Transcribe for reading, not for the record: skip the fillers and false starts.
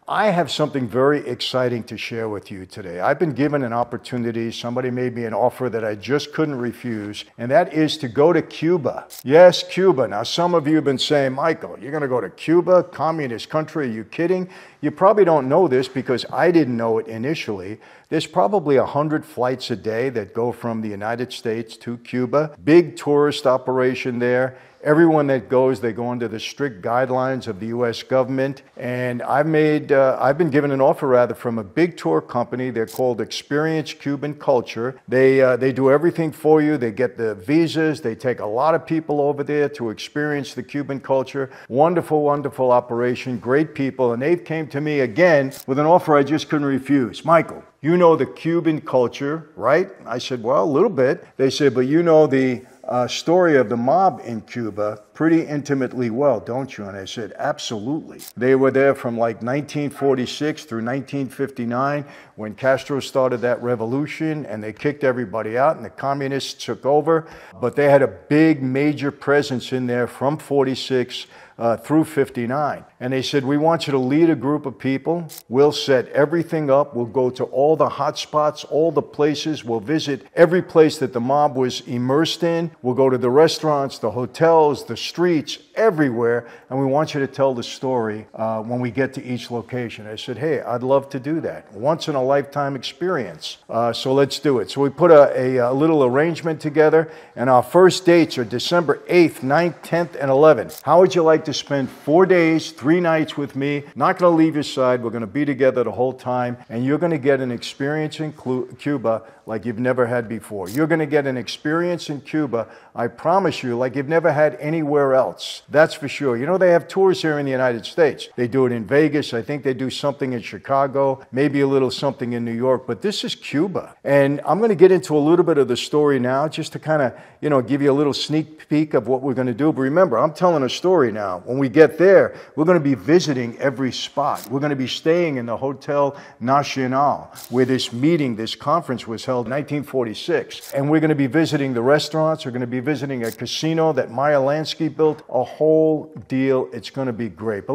I have something very exciting to share with you today. I've been given an opportunity, somebody made me an offer that I just couldn't refuse, and that is to go to Cuba. Yes, Cuba. Now, some of you have been saying, Michael, you're going to go to Cuba, communist country, are you kidding? You probably don't know this because I didn't know it initially. There's probably 100 flights a day that go from the United States to Cuba. Big tourist operation there. Everyone that goes, they go under the strict guidelines of the US government. And I've been given an offer from a big tour company. They're called Experience Cuban Culture. They do everything for you. They get the visas. They take a lot of people over there to experience the Cuban culture. Wonderful, wonderful operation. Great people. And they came to me again with an offer I just couldn't refuse. Michael, you know the Cuban culture, right? I said, well, a little bit. They said, but you know the story of the mob in Cuba pretty intimately well, don't you? And I said, absolutely. They were there from like 1946 through 1959 when Castro started that revolution and they kicked everybody out and the communists took over. But they had a big major presence in there from 46 through 59. And they said, we want you to lead a group of people. We'll set everything up. We'll go to all the hot spots, all the places. We'll visit every place that the mob was immersed in. We'll go to the restaurants, the hotels, the streets, everywhere. And we want you to tell the story when we get to each location. I said, hey, I'd love to do that. Once in a lifetime experience. So let's do it. So we put a little arrangement together. And our first dates are December 8th, 9th, 10th, and 11th. How would you like to spend 4 days, 3 nights with me? Not going to leave your side. We're going to be together the whole time. And you're going to get an experience in Cuba like you've never had before. You're going to get an experience in Cuba, I promise you, like you've never had anywhere else. That's for sure. You know, they have tours here in the United States. They do it in Vegas. I think they do something in Chicago, maybe a little something in New York, but this is Cuba. And I'm going to get into a little bit of the story now just to kind of, give you a little sneak peek of what we're going to do. But remember, I'm telling a story now. When we get there, we're going to be visiting every spot. We're going to be staying in the Hotel Nacional where this conference was held in 1946. And we're going to be visiting the restaurants. We're going to be visiting a casino that Meyer Lansky built. A whole deal. It's going to be great.